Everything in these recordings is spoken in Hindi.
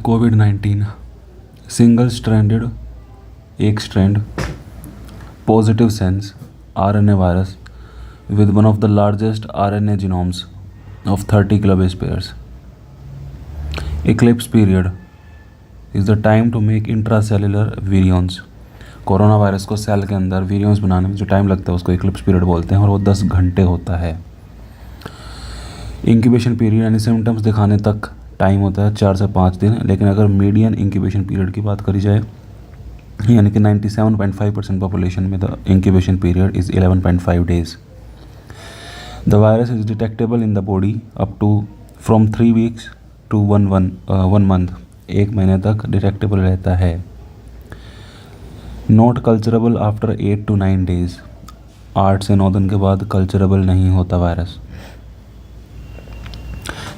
कोविड-19 सिंगल स्ट्रैंडेड एक strand positive sense RNA virus with one of the largest RNA genomes of 30 kilobase pairs. Eclipse period is the time to make intracellular virions. Corona virus को सेल के अंदर वीरियंस बनाने में जो टाइम लगता है उसको इक्लिप्स पीरियड बोलते हैं और वो 10 घंटे होता है. इंक्यूबेशन पीरियड यानी सिम्टम्स दिखाने तक टाइम होता है 4 से 5 दिन, लेकिन अगर मीडियन इंक्यूबेशन पीरियड की बात करी जाए यानी कि 97.5% पॉपुलेशन में the incubation period is 11.5 days. The virus is detectable in the body up to from 3 weeks to 1 month. 1 महीने तक डिटेक्टेबल रहता है. Not culturable after 8 to 9 days. 8 से 9 दिन के बाद कल्चरेबल नहीं होता virus.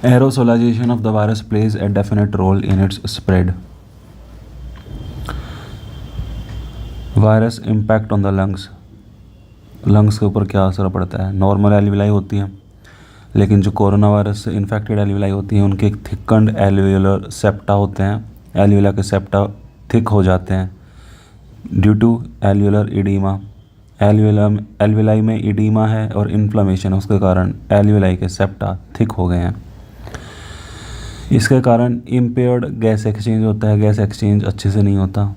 Aerosolization of the virus plays a definite role in its spread. Virus impact on the lungs के ऊपर क्या असर पड़ता है. नॉर्मल एल्विलाई होती हैं, लेकिन जो कोरोना वायरस से इन्फेक्टेड एल्विलाई होती हैं उनके थिकन्ड एल्वियोलर सेप्टा होते हैं. एल्वियोला के सेप्टा थिक हो जाते हैं due to alveolar edema. Alveoli में इडीमा है और इन्फ्लेमेशन, उसके कारण एल्वियोलाई के सेप्टा थिक हो गए हैं. इसके कारण इम्पेयर्ड गैस एक्सचेंज होता है. गैस एक्सचेंज अच्छे से नहीं होता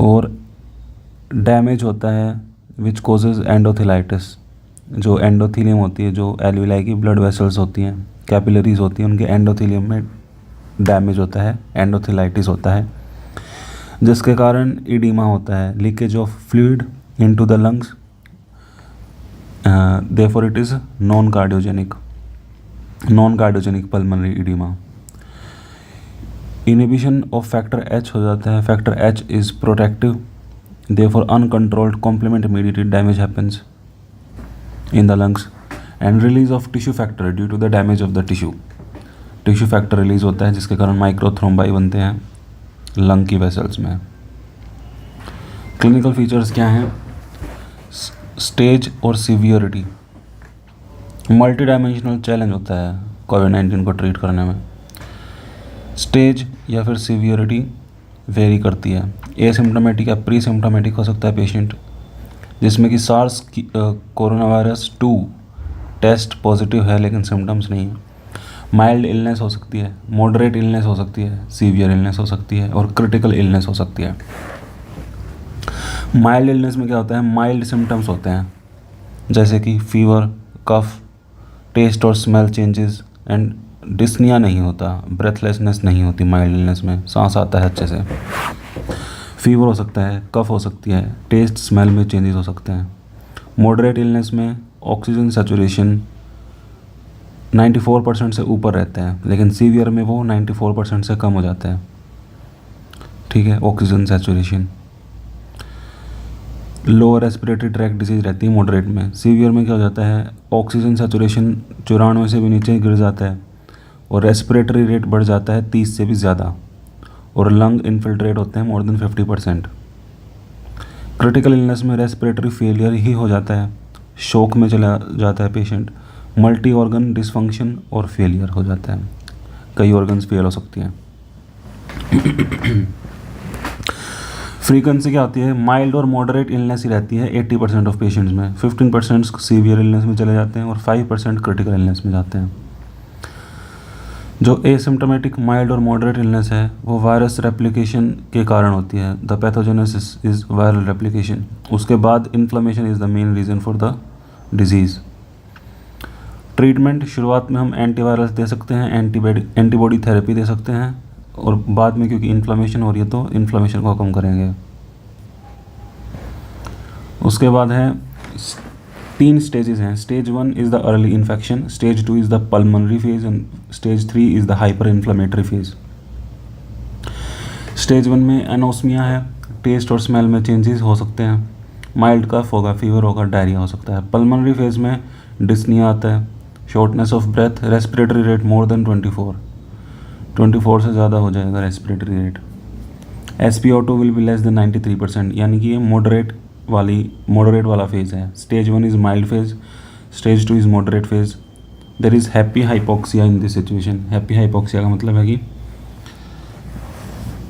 और डैमेज होता है विच कोजेज एंडोथिलाइटिस. जो एंडोथीलियम होती है, जो एल्विलाई की ब्लड वेसल्स होती हैं, कैपिलरीज होती हैं, उनके एंडोथीलियम में डैमेज होता है, एंडोथिलाइटिस होता है, जिसके कारण इडीमा होता है, leakage of fluid into the lungs. Therefore it is non cardiogenic pulmonary oedema. Inhibition of factor H हो जाता है. Factor H is protective. Therefore, uncontrolled complement mediated damage happens in the lungs and release of tissue factor due to the damage of the tissue. Tissue factor release होता है जिसके कारण माइक्रोथ्रोम्बाई बनते हैं लंग की वेसल्स में. क्लिनिकल फीचर्स क्या हैं? स्टेज और सीवियरिटी. मल्टी डायमेंशनल चैलेंज होता है कोविड-19 को ट्रीट करने में. स्टेज या फिर सीवियरिटी वेरी करती है. एसिम्प्टोमेटिक या प्री सिम्प्टोमेटिक हो सकता है पेशेंट, जिसमें कि SARS corona virus 2 test positive है लेकिन सिम्टम्स नहीं है. माइल्ड इलनेस हो सकती है, मॉडरेट इलनेस हो सकती है, सीवियर इलनेस हो सकती है और क्रिटिकल इलनेस हो सकती है. माइल्ड इलनेस में क्या होता है? माइल्ड सिम्टम्स होते हैं जैसे कि फीवर, कफ, टेस्ट और स्मेल चेंजेस एंड डिस्निया नहीं होता, ब्रेथलेसनेस नहीं होती. माइल्ड इलनेस में सांस आता है अच्छे से. फीवर हो सकता है, कफ हो सकती है, टेस्ट स्मेल में चेंजेस हो सकते हैं. मॉडरेट इलनेस में ऑक्सीजन सैचुरेशन 94% से ऊपर रहता है, लेकिन सीवियर में वो 94% से कम हो जाता है. ठीक है, oxygen saturation. Lower respiratory tract disease रहती है मॉडरेट में. सीवियर में क्या हो जाता है? ऑक्सीजन सैचुरेशन 94 से भी नीचे गिर जाता है और रेस्पिरेटरी रेट बढ़ जाता है 30 से भी ज़्यादा और लंग इन्फिल्ट्रेट होते हैं मोर देन 50%. क्रिटिकल इलनेस में रेस्पिरेटरी फेलियर ही हो जाता है, शोक में चला जाता है पेशेंट, मल्टी ऑर्गन डिसफंक्शन और फेलियर हो जाता है. कई ऑर्गन्स फेल हो सकती हैं. फ्रीक्वेंसी क्या होती है? माइल्ड और मॉडरेट इलनेस ही रहती है 80% ऑफ पेशेंट्स में. 15% सीवियर इलनेस में चले जाते हैं और 5% क्रिटिकल इलनेस में जाते हैं. जो एसिम्प्टोमेटिक माइल्ड और मॉडरेट इलनेस है वो वायरस रेप्लिकेशन के कारण होती है. The pathogenesis is viral replication. उसके बाद inflammation is the main reason for the disease. Treatment शुरुआत में हम एंटीवायरस दे सकते हैं, एंटीबॉडी थेरेपी दे सकते हैं और बाद में क्योंकि इन्फ्लेमेशन हो रही है तो इन्फ्लेमेशन को कम करेंगे. उसके बाद है 3 स्टेजेस हैं. Stage 1 is the early infection, stage 2 is the pulmonary phase and stage 3 is the hyper inflammatory phase. Stage 1 में एनोस्मिया है, टेस्ट और स्मेल में चेंजेस हो सकते हैं, माइल्ड कफ होगा, फीवर होगा, डायरिया हो सकता है. पल्मोनरी फेज में डिस्निया आता है, shortness of breath, respiratory rate more than 24 से ज़्यादा हो जाएगा respiratory rate. SpO2 will be less than 93%, यानी कि ये मॉडरेट वाला फेज़ है. Stage 1 is mild phase, stage 2 is moderate phase. There is happy hypoxia in this situation. Happy hypoxia का मतलब है कि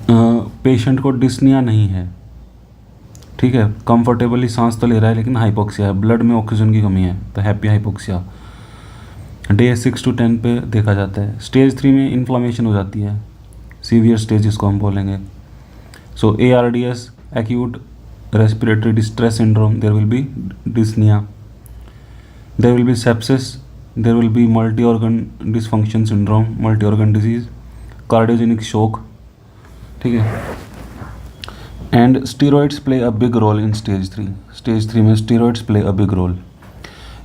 पेशेंट को डिस्निया नहीं है, ठीक है, कंफर्टेबली सांस तो ले रहा है लेकिन हाइपोक्सिया है, ब्लड में ऑक्सीजन की कमी है, तो हैप्पी हाइपोक्सिया डे 6 to 10 पे देखा जाता है। स्टेज 3 में इन्फ्लामेशन हो जाती है, सीवियर स्टेज जिसको हम बोलेंगे। So ARDS, acute respiratory distress syndrome, there will be dyspnoea, there will be sepsis, there will be multi organ dysfunction syndrome, multi organ disease, cardiogenic shock, ठीक है। And steroids play a big role in stage 3। Stage 3 में steroids play a big role.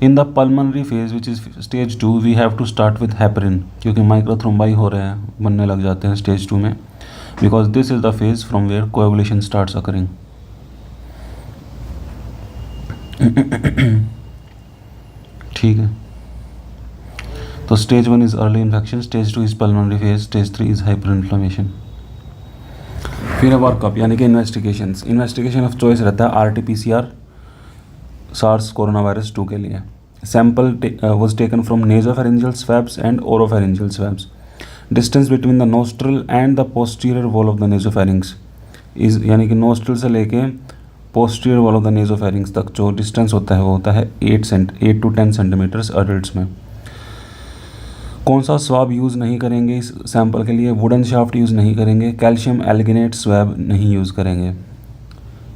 In the pulmonary phase which is stage 2 we have to start with heparin, क्योंकि माइक्रोथ्रोम्बाई हो रहे हैं, बनने लग जाते हैं स्टेज 2 में, because this is the phase from where coagulation starts occurring. ठीक है, तो stage 1 is early infection, stage 2 is pulmonary phase, stage 3 is hyper inflammation. फिर वर्कअप यानी कि इन्वेस्टिगेशन ऑफ चॉइस रहता है RT-PCR सार्स कोरोना वायरस 2 के लिए। Sample was taken from nasopharyngeal swabs and oropharyngeal swabs. Distance between the nostril and the posterior wall of the nasopharynx is, यानी कि नोस्ट्रल से लेके posterior wall of the nasopharynx तक जो डिस्टेंस होता है वो होता है 8 to 10 सेंटीमीटर्स अडल्ट्स में। कौन सा स्वाब यूज़ नहीं करेंगे इस सैंपल के लिए? वुडन शाफ्ट यूज़ नहीं करेंगे, कैल्शियम एल्गिनेट स्वैब नहीं यूज़ करेंगे।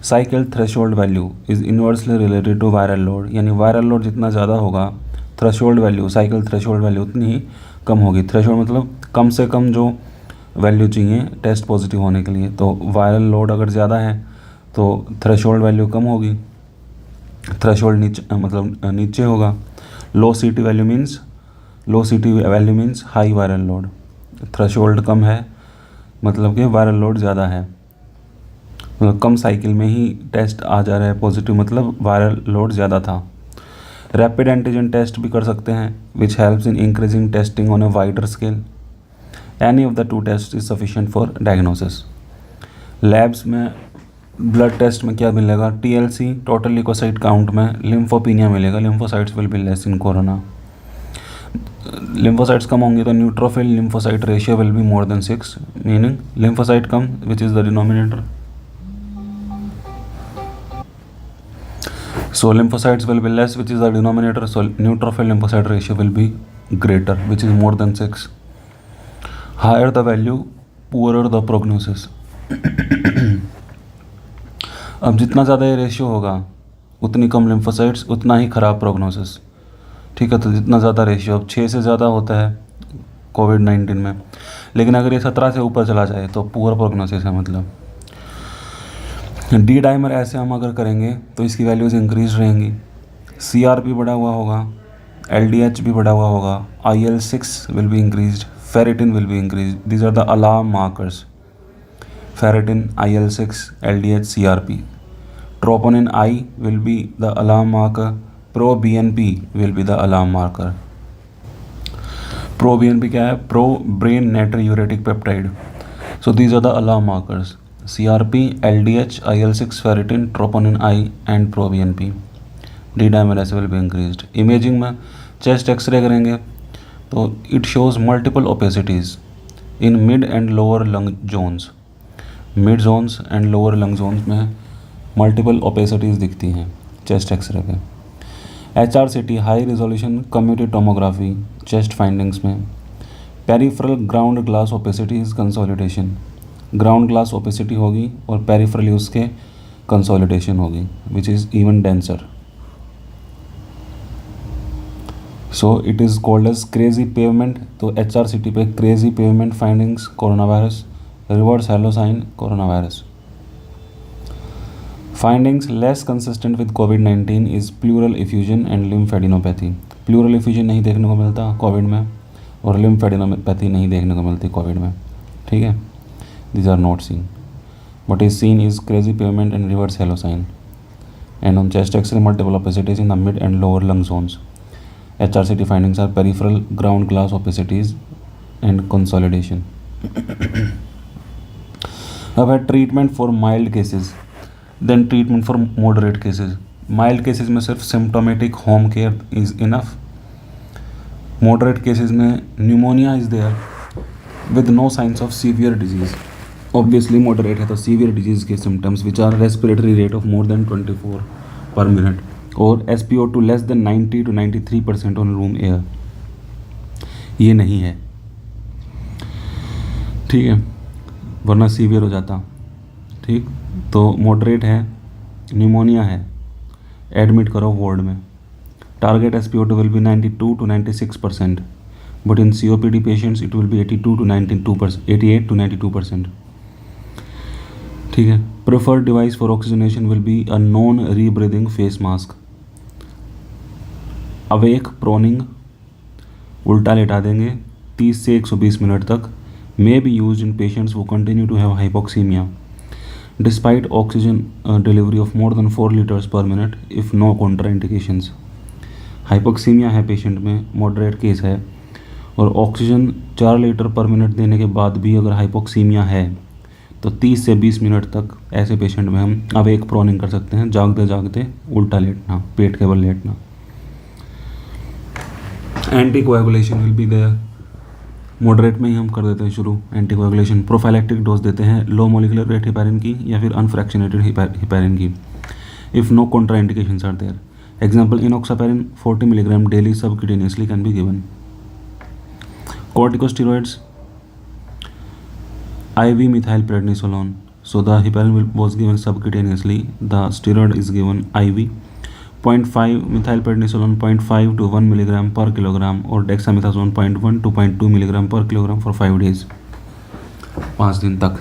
Cycle threshold value is inversely related to viral load, यानी वायरल लोड जितना ज़्यादा होगा threshold value, cycle threshold value उतनी ही कम होगी। थ्रेशोल्ड मतलब कम से कम जो वैल्यू चाहिए टेस्ट पॉजिटिव होने के लिए, तो वायरल लोड अगर ज़्यादा है तो थ्रेशोल्ड वैल्यू कम होगी, थ्रेशोल्ड नीचे मतलब नीचे होगा। Low CT value means high viral load, threshold कम है मतलब कि वायरल लोड ज़्यादा है, मतलब कम साइकिल में ही टेस्ट आ जा रहा है पॉजिटिव, मतलब वायरल लोड ज़्यादा था। रैपिड एंटीजन टेस्ट भी कर सकते हैं which helps in increasing testing on a wider scale. Any of the 2 test is sufficient for diagnosis. Labs में ब्लड टेस्ट में क्या मिलेगा? TLC टोटल ल्यूकोसाइट काउंट में लिम्फोपीनिया मिलेगा, lymphocytes will be less in corona. Lymphocytes कम होंगे तो neutrophil lymphocyte ratio will be more than 6, meaning lymphocyte कम which is the denominator, so lymphocytes will be less which is the denominator, so neutrophil lymphocyte ratio will be greater which is more than 6. Higher the value, poorer the prognosis. अब जितना ज़्यादा ये रेशियो होगा उतनी कम लिम्फोसाइट्स उतना ही ख़राब प्रोग्नोसिस, ठीक है। तो जितना ज़्यादा रेशियो, अब 6 से ज़्यादा होता है कोविड-19 में, लेकिन अगर ये 17 से ऊपर चला जाए तो पुअर प्रोग्नोसिस है। मतलब डी डाइमर ऐसे हम अगर करेंगे तो इसकी वैल्यूज़ इंक्रीज रहेंगी, CRP बढ़ा हुआ होगा, LDH भी बढ़ा हुआ होगा, IL-6 will be increased, ferritin will be increased, these are the alarm markers. Ferritin, IL-6, LDH, CRP। Troponin I will be the alarm marker, ProBNP will be the alarm marker. ProBNP क्या है? Pro brain natriuretic peptide. So these are the alarm markers, CRP, LDH, IL-6, ferritin, troponin I and ProBNP. D-dimer will be increased. Imaging में चेस्ट एक्सरे करेंगे तो it shows multiple opacities in mid and lower lung zones. Mid zones and lower lung zones में मल्टीपल ओपेसिटीज़ दिखती हैं चेस्ट एक्सरे पे। HRCT high resolution computed tomography chest findings में। Peripheral ground glass opacities consolidation, ground glass opacity होगी और पेरिफेरली उसके कंसोलिडेशन होगी which is even denser, so it is called as crazy pavement. तो HRCT पे crazy paving findings corona virus, reverse halo sign corona virus. Findings less consistent with कोविड-19 is pleural effusion and lymphadenopathy. Pleural effusion नहीं देखने को मिलता कोविड में और लिम्फेडिनोपैथी नहीं देखने को मिलती कोविड में, ठीक है। These are not seen. What is seen is crazy pavement and reverse halo sign. And on chest X-ray, multiple opacities in the mid and lower lung zones. HRCT findings are peripheral ground glass opacities and consolidation. अब है treatment for mild cases, then treatment for moderate cases. Mild cases में सिर्फ symptomatic home care is enough. Moderate cases में pneumonia is there with no signs of severe disease. Obviously moderate है तो सीवियर डिजीज़ के symptoms which are respiratory rate of more than 24 per minute और SpO2 less than 90 to 93% on room air, ये नहीं है, ठीक है, वरना सीवियर हो जाता, ठीक। तो मॉडरेट है, न्यूमोनिया है, एडमिट करो वार्ड में। Target SpO2 will be 92 to 96%, but in COPD patients it will be 82 to 92%, 88 to 92%, ठीक है। Preferred device for oxygenation will be a non rebreathing face mask. Awake proning, उल्टा लेटा देंगे 30 से 120 मिनट तक, may be used in patients who continue to have hypoxemia despite oxygen delivery of more than 4 liters per minute if no contraindications। Hypoxaemia है पेशेंट में, मॉडरेट केस है, और ऑक्सीजन 4 लीटर पर मिनट देने के बाद भी अगर हाइपोक्सीमिया है तो 30 से 20 मिनट तक ऐसे पेशेंट में हम अवेक प्रोनिंग कर सकते हैं, जागते जागते उल्टा लेटना, पेट के बल लेटना। Anticoagulation will be there, moderate में ही हम कर देते हैं शुरू एंटीकोएगुलेशन। प्रोफाइलैक्टिक डोज देते हैं लो मोलिकुलर वेट हिपैरिन की या फिर अनफ्रैक्शनेटेड हिपैरिन की, if no contraindications are there. Example enoxaparin 40 mg daily subcutaneously can be given. Corticosteroids, IV methylprednisolone, so the heparin was given subcutaneously, the steroid is given IV, 0.5 methylprednisolone 0.5 to 1 mg per kilogram और dexamethasone 0.1 to 0.2 mg per kilogram for 5 days, 5 दिन तक।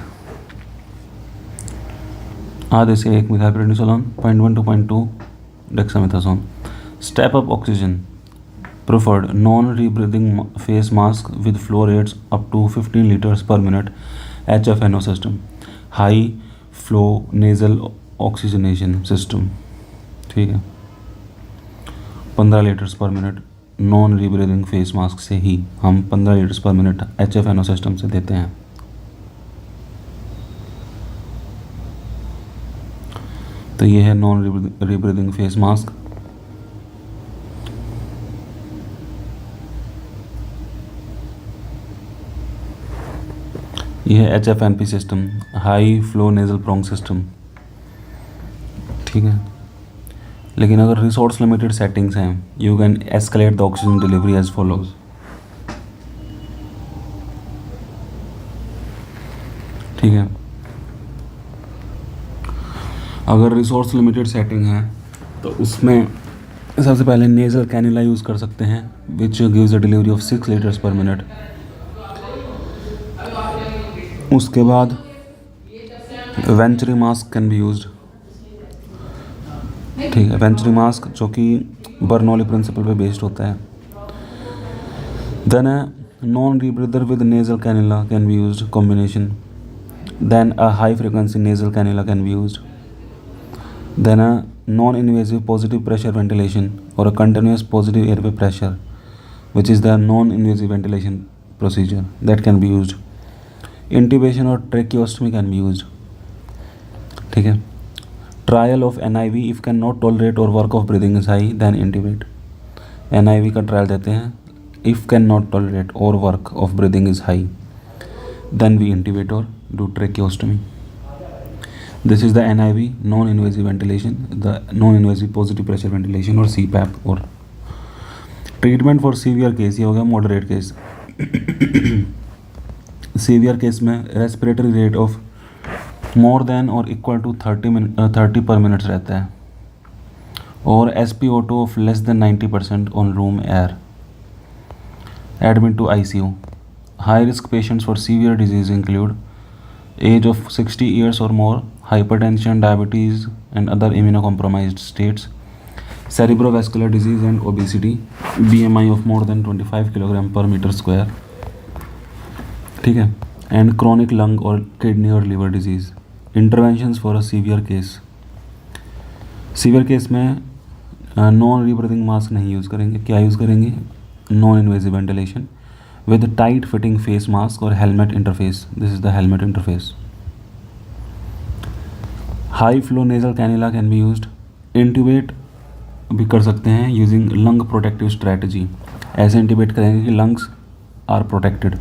आधे से 1 methylprednisolone 0.1 to 0.2 dexamethasone। Step up oxygen preferred, non-rebreathing face mask with flow rates up to 15 liters per minute HFNO system, high flow nasal oxygenation system, ठीक है। 15 लीटर्स पर minute non rebreathing face mask से ही हम 15 लीटर्स पर मिनट HFNO सिस्टम से देते हैं। तो ये है नॉन रीब्रीदिंग फेस मास्क। ये है HFNP system, high flow nasal prong system, ठीक है। लेकिन अगर रिसोर्स लिमिटेड सेटिंग्स हैं, you can escalate the oxygen delivery as follows. ठीक है, अगर रिसोर्स लिमिटेड सेटिंग है तो उसमें सबसे पहले नेजल कैनुला यूज़ कर सकते हैं which gives a delivery of 6 litres पर मिनट। उसके बाद venturi mask can be used, ठीक है। वेंचुरी मास्क जो कि बर्नौली प्रिंसिपल पे बेस्ड होता है। Then non rebreather with nasal cannula can be used combination. Then a high frequency nasal cannula can be used. Then a non invasive positive pressure ventilation और a continuous positive airway pressure which is the non invasive ventilation procedure that can be used. Intubation और ट्रेकियोस्टमी कैन बी यूज्ड, ठीक है। Trial of NIV if can not tolerate और work of breathing is high then intubate. NIV का ट्रायल देते हैं, इफ़ कैन नॉट टॉलरेट और work of breathing is high then we intubate और do tracheostomy. This is the NIV non invasive ventilation, the non invasive positive pressure ventilation और CPAP। और ट्रीटमेंट फॉर सीवियर केस, ये हो गया मॉडरेट केस। सीवियर केस में respiratory rate of more than और इक्वल टू 30 पर मिनट्स रहता है और SpO2 of less than 90% on room air. Admit to ICU। High risk patients for severe disease include age of 60 years और more, hypertension, diabetes and other immunocompromised states, cerebrovascular disease and obesity, BMI of more than 25 kilogram per meter square, ठीक है। एंड क्रॉनिक लंग और किडनी और liver disease. Interventions for a severe case, severe case में नॉन रीब्रीदिंग मास्क नहीं यूज़ करेंगे, क्या यूज़ करेंगे? Non invasive ventilation with tight fitting face mask और helmet interface, this is the helmet interface. High flow nasal cannula can be used. Intubate भी कर सकते हैं यूजिंग लंग प्रोटेक्टिव स्ट्रैटेजी, ऐसे इंट्यूबेट करेंगे कि लंग्स आर प्रोटेक्टेड।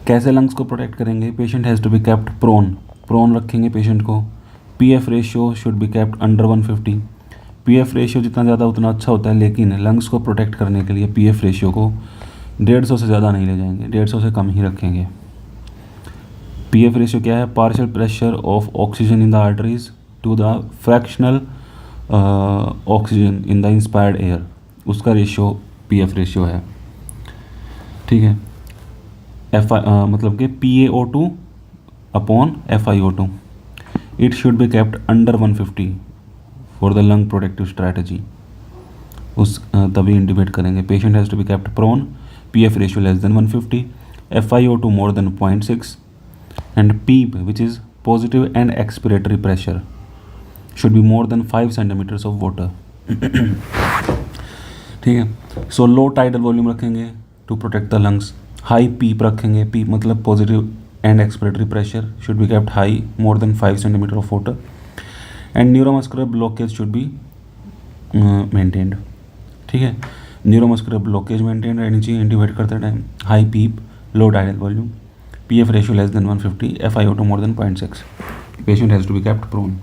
कैसे लंग्स को प्रोटेक्ट करेंगे? Patient has to be kept prone रखेंगे पेशेंट को। PF ratio should be kept under 150। PF ratio जितना ज़्यादा उतना अच्छा होता है, लेकिन लंग्स को प्रोटेक्ट करने के लिए पीएफ रेशियो को 150 से ज़्यादा नहीं ले जाएंगे, 150 से कम ही रखेंगे। पीएफ रेशियो क्या है? Partial pressure of oxygen in the arteries to the fractional oxygen in the inspired air, उसका रेशियो पीएफ रेशियो है। ठीक है, मतलब कि PaO2 upon FiO2, it should be kept under 150 for the lung protective strategy. उस तभी इंडिकेट करेंगे। Patient has to be kept prone, PF ratio less than 150, FiO2 more than 0.6 and PEEP, which is positive and expiratory pressure, should be more than 5 centimeters of water. ठीक है, सो लो टाइडल वॉल्यूम रखेंगे to protect the lungs. High PEEP रखेंगे, पीप मतलब positive end expiratory pressure should be kept high more than 5 centimetre of water, and neuromuscular blockage should be maintained. ठीक है, न्यूरोमस्कुलर ब्लॉकेज मेंटेन रहनी चाहिए इंडिकेट करते time. High PEEP, low tidal volume, PF ratio less than 150, FiO2 more than 0.6. Patient has to be kept prone.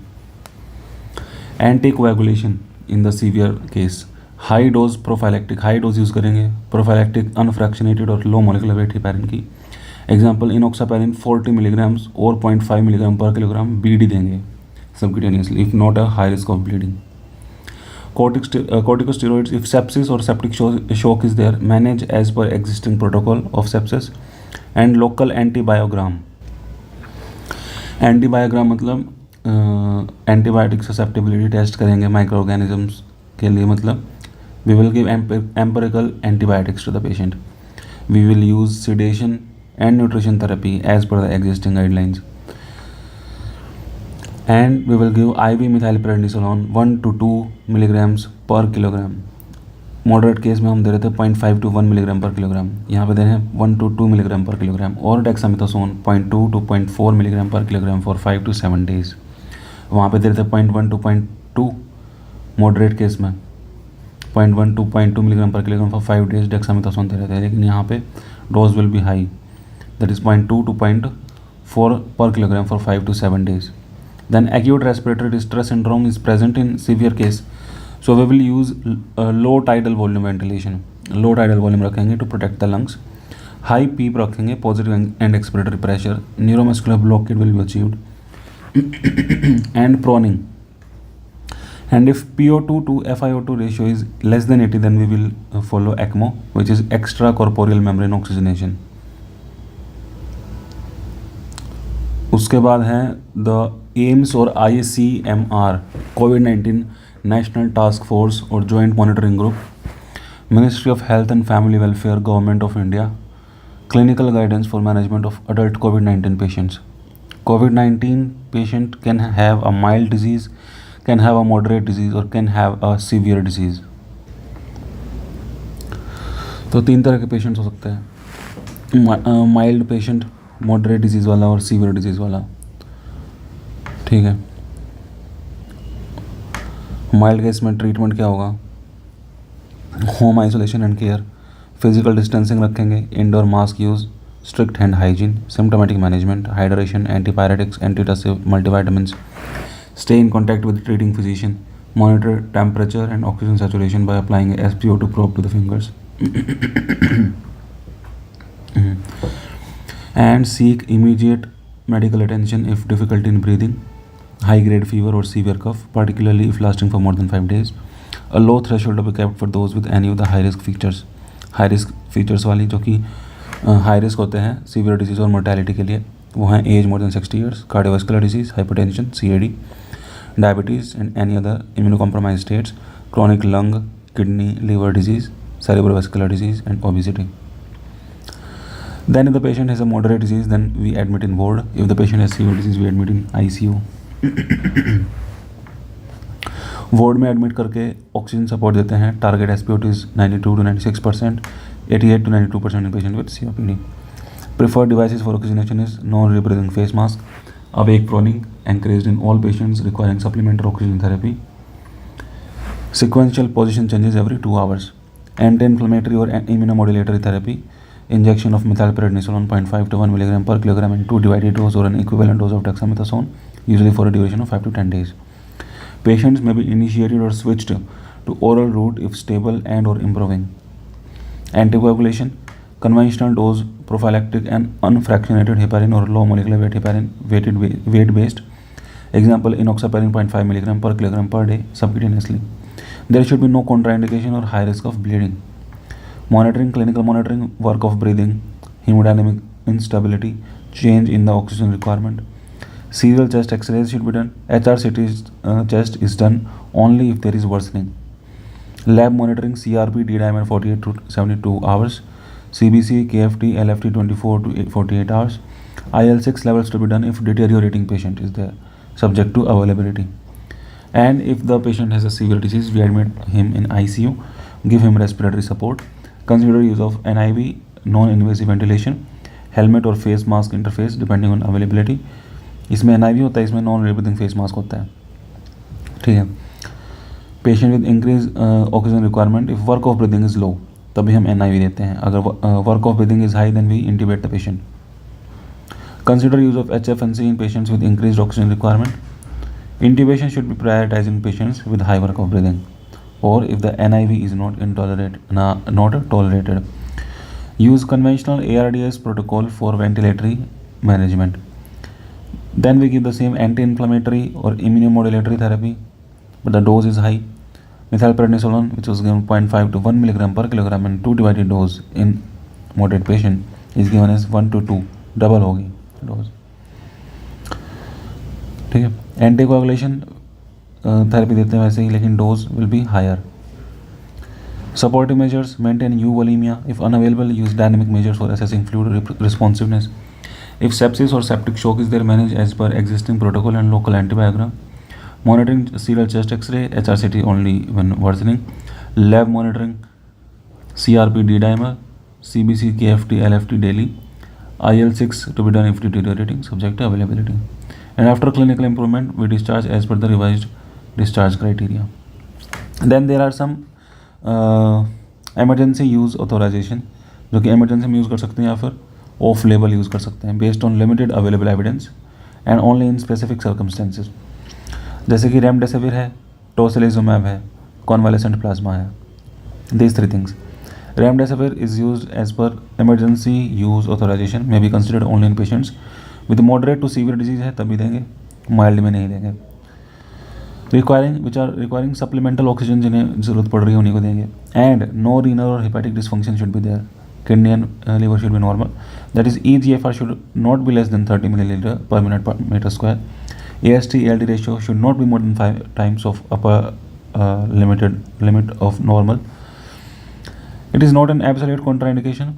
Anticoagulation in the severe case. High dose prophylactic, high dose use करेंगे prophylactic unfractionated और low molecular weight heparin की। Example enoxaparin 40 milligrams और 0.5 milligram per kilogram BD देंगे subcutaneously if not a high risk of bleeding. Corticosteroids if sepsis or septic shock is there, manage as per existing protocol of sepsis. And local antibiogram मतलब एंटीबायोटिक ससेप्टिबिलिटी टेस्ट करेंगे माइक्रो ऑर्गेनिजम्स के लिए, मतलब we will give empirical antibiotics to the patient. We will use sedation and nutrition therapy as per the existing guidelines, and we will give IV methylprednisolone 1 to 2 milligrams per kilogram। Moderate case में हम दे रहे थे 0.5 to 1 milligram per kilogram, यहाँ पे दे रहे हैं 1 to 2 milligram per kilogram, और dexamethasone 0.2 to 0.4 milligram per kilogram for 5 to 7 days। वहाँ पे दे रहे थे 0.1 to 0.2 मॉडरेट केस में, 0.1 to 0.2 milligram per kilogram for 5 days dexamethasone दे रहे थे, लेकिन यहाँ पे dose will B high, that is 0.2 to 0.4 per kilogram for 5 to 7 days। Then acute respiratory distress syndrome is present in severe case, so we will use low tidal volume ventilation। low tidal volume रखेंगे to protect the lungs। high PEEP रखेंगे, positive and expiratory pressure, neuromuscular blockade will be achieved and proning। and if PO2 to FiO2 ratio is less than 80, then we will follow ECMO, which is extracorporeal membrane oxygenation। उसके बाद है the AIMS और ICMR COVID-19 national task force और joint monitoring group, ministry of health and family welfare, government of India, clinical guidance for management of adult COVID-19 patients. COVID-19 patient can have a mild disease, can have a moderate disease और can have a severe disease. तो 3 तरह के पेशेंट्स हो सकते हैं, माइल्ड पेशेंट, मॉडरेट डिजीज़ वाला और सीवियर डिजीज़ वाला। ठीक है, माइल्ड केस में ट्रीटमेंट क्या होगा? Home isolation and care, physical distancing रखेंगे, indoor mask use, strict hand hygiene, symptomatic management, hydration, antipyretics, antitussive, multivitamins, stay in contact with treating physician, monitor temperature and oxygen saturation by applying SpO2 probe to the fingers and seek immediate medical attention if difficulty in breathing, high grade fever or severe cough, particularly if lasting for more than 5 days। A low threshold to be kept for those with any of the high risk features। high risk features वाली जो कि high risk होते हैं severe disease और mortality के लिए, वो हैं age more than 60 years, cardiovascular disease, hypertension, CAD, diabetes and any other immunocompromised states, chronic lung, kidney, liver disease, cerebrovascular disease and obesity। Then if the patient has a moderate disease, then we admit in ward। If the patient has severe disease, we admit in ICU। Ward में एडमिट करके ऑक्सीजन सपोर्ट देते हैं। Target SpO2 is 92 to 96%, 88 to 92% in patient with COPD। Preferred devices for oxygenation is non rebreathing face mask, awake proning encouraged in all patients requiring supplementary oxygen therapy। Sequential position changes every 2 hours। Anti-inflammatory or immunomodulatory therapy injection of methylprednisolone 0.5 to 1 milligram per kilogram in 2 divided dose or an equivalent dose of dexamethasone, usually for a duration of 5 to 10 days. Patients may be initiated or switched to oral route if stable and or improving. Anticoagulation, conventional dose prophylactic and unfractionated heparin or low molecular weight heparin weight based. Example, enoxaparin 0.5 milligram per kilogram per day subcutaneously. There should be no contraindication or high risk of bleeding. Monitoring, clinical monitoring, work of breathing, hemodynamic instability, change in the oxygen requirement. Serial chest X-rays should be done. HRCT chest is done only if there is worsening. Lab monitoring, CRP, D-dimer 48 to 72 hours. CBC, KFT, LFT 24 to 48 hours. IL-6 levels to be done if deteriorating patient is there, subject to availability. And if the patient has a severe disease, we admit him in ICU, give him respiratory support. Consider use of NIV, non-invasive ventilation, helmet और face mask interface depending on availability. इसमें NIV होता है, इसमें नॉन ब्रीथिंग फेस मास्क होता है. ठीक है. Patient with increase oxygen requirement, if work of breathing is low तभी हम NIV देते हैं. अगर work of breathing is high then we intubate the patient. Consider use of HFNC in patients with increase oxygen requirement. Intubation should be prioritized in patients with high work of breathing, or if the NIV is not tolerated. Use conventional ARDS protocol for ventilatory management. Then we give the same anti-inflammatory or immunomodulatory therapy, but the dose is high. Methylprednisolone, which was given 0.5 to 1 milligram per kilogram in 2 divided dose in moderate patient, is given as 1 to 2, double होगी dose. ठीक है. एंटीकोagulation थेरेपी देते हैं वैसे ही, लेकिन dose will be higher. Supportive measures, maintain euvolemia, if unavailable use dynamic measures for assessing fluid responsiveness. If sepsis और septic shock is there, manage as per existing protocol and local antibiogram. Monitoring serial chest x-ray, HRCT only when worsening. Lab monitoring, CRP, D-dimer, CBC, KFT, LFT daily. IL-6 to be done if deteriorating, subject to availability. And after clinical improvement, we discharge as per the revised discharge criteria. Then there are some emergency use authorization, जो कि emergency में यूज़ कर सकते हैं या फिर off label यूज़ कर सकते हैं based on limited available evidence and only in specific circumstances. जैसे कि रेमडेसिविर है, टोसिलिजुमैब है, convalescent plasma है. These three things. Remdesivir is used as per emergency use authorization, may be considered only in patients with moderate to severe disease है तभी देंगे, माइल्ड में नहीं देंगे. रिक्वायरिंग सप्लीमेंटल ऑक्सीजन, जिन्हें ज़रूरत पड़ रही है उन्हीं को देंगे. एंड नो रीनल और hepatic dysfunction should be there. Kidney and liver should be normal. That is EGFR should not be less than 30 millilitre per minute per meter square. AST-ALT ratio should not be more than 5 times of upper limit of normal. It is not an absolute contraindication.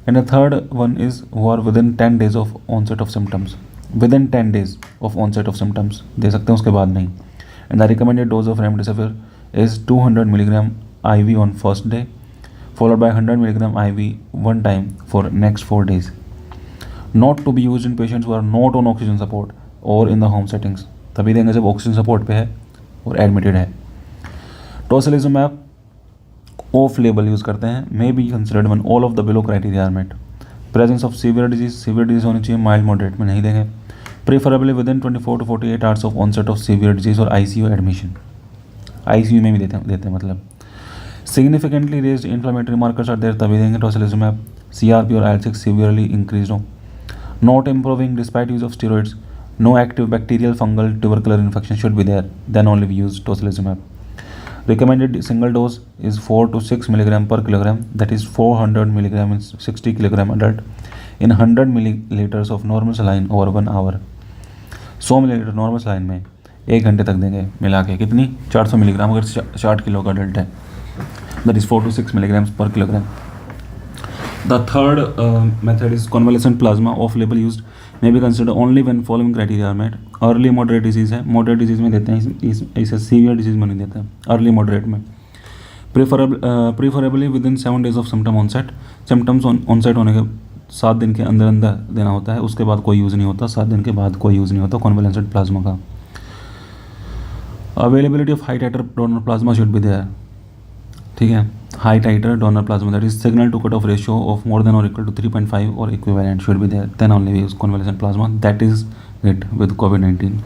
And the third one is who are within 10 days of onset of symptoms. Within 10 days of onset of symptoms दे सकते हैं, उसके बाद नहीं. And the recommended dose of remdesivir is 200 milligram IV on first day, followed by 100 milligram IV one time for next 4 days. Not to be used in patients who are not on oxygen support or in the home settings. तभी देंगे जब ऑक्सीजन सपोर्ट पे है और एडमिटेड है. टोसिलिजुमैब ऑफ लेबल यूज़ करते हैं, may be considered when all of the below criteria are met. Presence of severe disease होनी चाहिए, माइल्ड मॉडरेट में नहीं देंगे. Preferably within 24 to 48 hours of onset of severe disease और ICU एडमिशन. ICU में भी देते हैं मतलब. Significantly raised inflammatory markers are there तभी देंगे टोसिलिजुमैब. CRP और IL-6 सीवियरली इंक्रीज हो. Not improving despite use of steroids. No active bacterial fungal tubercular infection should be there, then only we use tocilizumab. Recommended single dose is 4 to 6 milligram per kilogram, that is 400 milligram in 60 kilogram adult in 100 milliliters of normal saline over 1 hour. 100 millilitre normal saline में 1 घंटे तक देंगे मिला के. कितनी? 400 मिलीग्राम अगर 60 किलो का अडल्ट है, that is 4 to 6 milligrams per kilogram. The third method is convalescent plasma, off label used, may be considered only when following criteria are met. Early moderate disease है, मॉडरेट डिजीज़ में देते हैं, इसे सीवियर डिजीज़ में नहीं देते हैं, अर्ली मॉडरेट में. Preferably within 7 days of symptom onset. Symptoms onset होने के 7 दिन के अंदर देना होता है, उसके बाद कोई यूज़ नहीं होता, 7 दिन के बाद कोई यूज़ नहीं होता कॉन्वलेसेंट प्लाज्मा का. Availability of high titer donor plasma should be there. ठीक है. high titer donor plasma, that is signal to cutoff ratio of more than or equal to 3.5 or equivalent should be there, then only we use convalescent plasma. That is it with COVID-19.